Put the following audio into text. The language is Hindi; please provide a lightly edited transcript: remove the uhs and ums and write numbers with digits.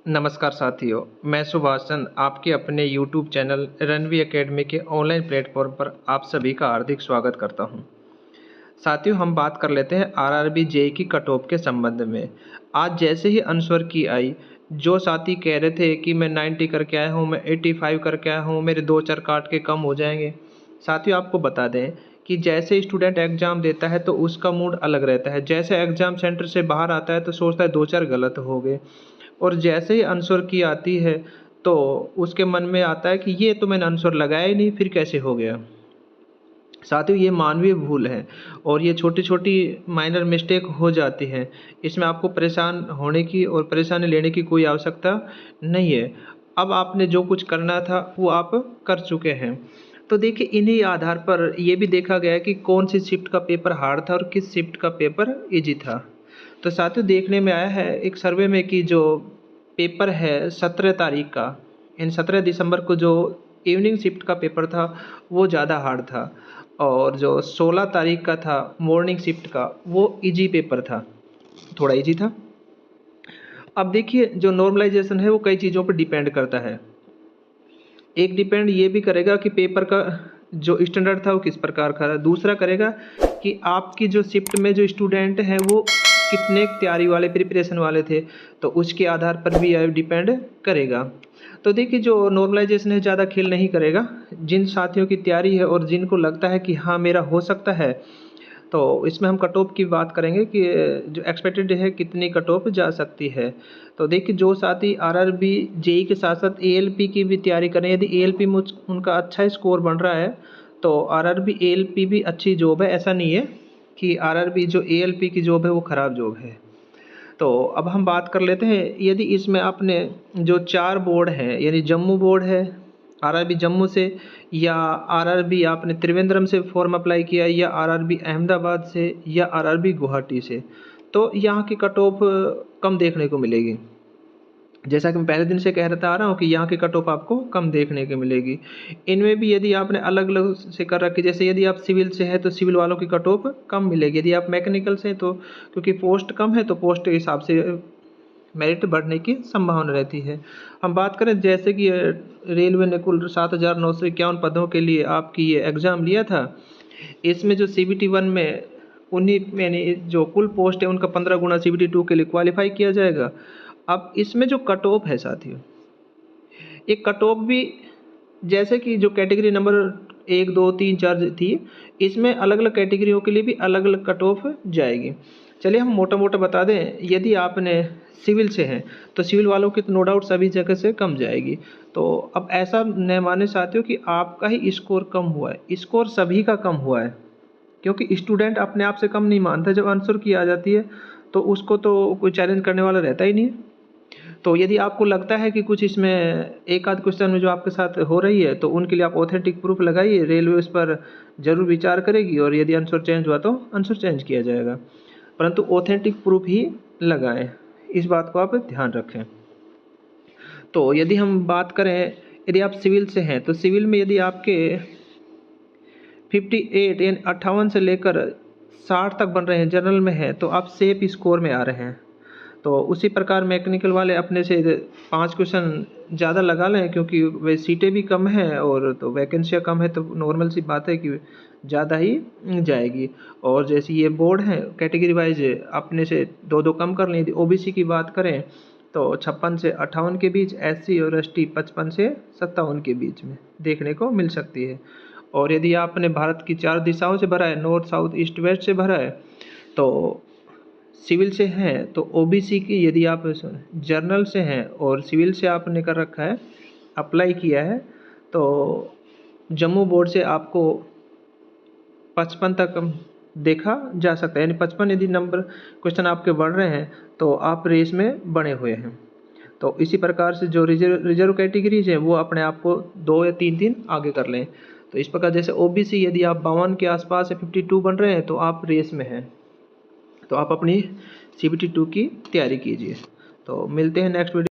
नमस्कार साथियों, मैं सुभाष चंद आपके अपने YouTube चैनल रणवी एकेडमी के ऑनलाइन प्लेटफॉर्म पर आप सभी का हार्दिक स्वागत करता हूं। साथियों, हम बात कर लेते हैं आरआरबी जेईई की कट ऑफ के संबंध में। आज जैसे ही आंसर की आई, जो साथी कह रहे थे कि मैं 90 करके आया हूं, मैं 85 करके आया हूं, मेरे 2-4 काट के कम हो जाएंगे। साथियों, आपको बता दें कि जैसे स्टूडेंट एग्जाम देता है तो उसका मूड अलग रहता है। जैसे एग्जाम सेंटर से बाहर आता है तो सोचता है 2-4 गलत हो गए, और जैसे ही आंसर की आती है तो उसके मन में आता है कि ये तो मैंने आंसर लगाया ही नहीं, फिर कैसे हो गया। साथियों, ये मानवीय भूल है और ये छोटी छोटी माइनर मिस्टेक हो जाती है। इसमें आपको परेशान होने की और परेशानी लेने की कोई आवश्यकता नहीं है। अब आपने जो कुछ करना था वो आप कर चुके हैं। तो देखिए, इन्हीं आधार पर ये भी देखा गया है कि कौन सी शिफ्ट का पेपर हार्ड था और किस शिफ्ट का पेपर इजी था। तो साथियों, देखने में आया है एक सर्वे में कि जो पेपर है 17 तारीख का, इन 17 दिसंबर को जो इवनिंग शिफ्ट का पेपर था वो ज़्यादा हार्ड था, और जो 16 तारीख का था मॉर्निंग शिफ्ट का वो इजी पेपर था, थोड़ा इजी था। अब देखिए, जो नॉर्मलाइजेशन है वो कई चीज़ों पर डिपेंड करता है। एक डिपेंड ये भी करेगा कि पेपर का जो स्टैंडर्ड था वो किस प्रकार का था। दूसरा करेगा कि आपकी जो शिफ्ट में जो स्टूडेंट हैं वो कितने तैयारी वाले प्रिपरेशन वाले थे, तो उसके आधार पर भी यह डिपेंड करेगा। तो देखिए, जो नॉर्मलाइजेशन है ज़्यादा खेल नहीं करेगा। जिन साथियों की तैयारी है और जिनको लगता है कि हाँ मेरा हो सकता है, तो इसमें हम कट ऑफ की बात करेंगे कि जो एक्सपेक्टेड है कितनी कट ऑफ जा सकती है। तो देखिए, जो साथी आरआरबी जेईई के साथ साथ एएलपी की भी तैयारी करें, यदि एएलपी में उनका अच्छा स्कोर बन रहा है तो आरआरबी एएलपी भी अच्छी जॉब है। ऐसा नहीं है कि आरआरबी जो एएलपी की जॉब है वो ख़राब जॉब है। तो अब हम बात कर लेते हैं, यदि इसमें आपने जो 4 बोर्ड हैं, यानी जम्मू बोर्ड है आरआरबी जम्मू से, या आरआरबी आपने त्रिवेंद्रम से फॉर्म अप्लाई किया, या आरआरबी अहमदाबाद से, या आरआरबी गुवाहाटी से, तो यहाँ की कट ऑफ कम देखने को मिलेगी। जैसा कि मैं पहले दिन से कह रहा आ रहा हूँ कि यहाँ की कट ऑफ आपको कम देखने को मिलेगी। इनमें भी यदि आपने अलग अलग से कर रखी, जैसे यदि आप सिविल से हैं तो सिविल वालों की कट ऑफ कम मिलेगी। यदि आप मैकेनिकल से हैं तो क्योंकि पोस्ट कम है तो पोस्ट के हिसाब से मेरिट बढ़ने की संभावना रहती है। हम बात करें जैसे कि रेलवे ने कुल 7,951 पदों के लिए आपकी ये एग्ज़ाम लिया था। इसमें जो CBT 1 में उन्हीं यानी जो कुल पोस्ट है उनका 15 गुना CBT 2 के लिए क्वालिफाई किया जाएगा। अब इसमें जो कट ऑफ है साथियों, ये कट ऑफ भी जैसे कि जो कैटेगरी नंबर 1, 2, 3, 4 थी, इसमें अलग अलग कैटेगरियों के लिए भी अलग अलग कट ऑफ जाएगी। चलिए हम मोटा मोटा बता दें, यदि आपने सिविल से हैं तो सिविल वालों की तो नो डाउट सभी जगह से कम जाएगी। तो अब ऐसा न माने साथियों कि आपका ही स्कोर कम हुआ है, स्कोर सभी का कम हुआ है, क्योंकि स्टूडेंट अपने आप से कम नहीं मानता। जब आंसर की आ जाती है तो उसको तो कोई चैलेंज करने वाला रहता ही नहीं है। तो यदि आपको लगता है कि कुछ इसमें एक आध क्वेश्चन में जो आपके साथ हो रही है, तो उनके लिए आप ऑथेंटिक प्रूफ लगाइए। रेलवे उस पर जरूर विचार करेगी और यदि आंसर चेंज हुआ तो आंसर चेंज किया जाएगा, परंतु ऑथेंटिक प्रूफ ही लगाएं, इस बात को आप ध्यान रखें। तो यदि हम बात करें, यदि आप सिविल से हैं तो सिविल में यदि आपके 58 यानी 58 से लेकर 60 तक बन रहे हैं, जनरल में हैं, तो आप सेफ स्कोर में आ रहे हैं। तो उसी प्रकार मैकेनिकल वाले अपने से 5 क्वेश्चन ज़्यादा लगा लें, क्योंकि वे सीटें भी कम हैं और तो वैकेंसियाँ कम है, तो नॉर्मल सी बात है कि ज़्यादा ही जाएगी। और जैसे ये बोर्ड हैं कैटेगरी वाइज, अपने से 2-2 कम कर लें। यदि OBC की बात करें तो 56 से 58 के बीच, SC और ST 55 से 57 के बीच में देखने को मिल सकती है। और यदि आपने भारत की 4 दिशाओं से भरा है, नॉर्थ, साउथ, ईस्ट, वेस्ट से भरा है, तो सिविल से हैं तो OBC की, यदि आप जर्नल से हैं और सिविल से आपने कर रखा है, अप्लाई किया है, तो जम्मू बोर्ड से आपको 55 तक देखा जा सकता है। यानी 55 यदि नंबर क्वेश्चन आपके बढ़ रहे हैं तो आप रेस में बने हुए हैं। तो इसी प्रकार से जो रिजर्व कैटेगरीज हैं वो अपने आप को 2 या 3 आगे कर लें। तो इस प्रकार जैसे OBC यदि आप 52 के आसपास या 52 बन रहे हैं तो आप रेस में हैं, तो आप अपनी CBT 2 की तैयारी कीजिए। तो मिलते हैं नेक्स्ट वीडियो।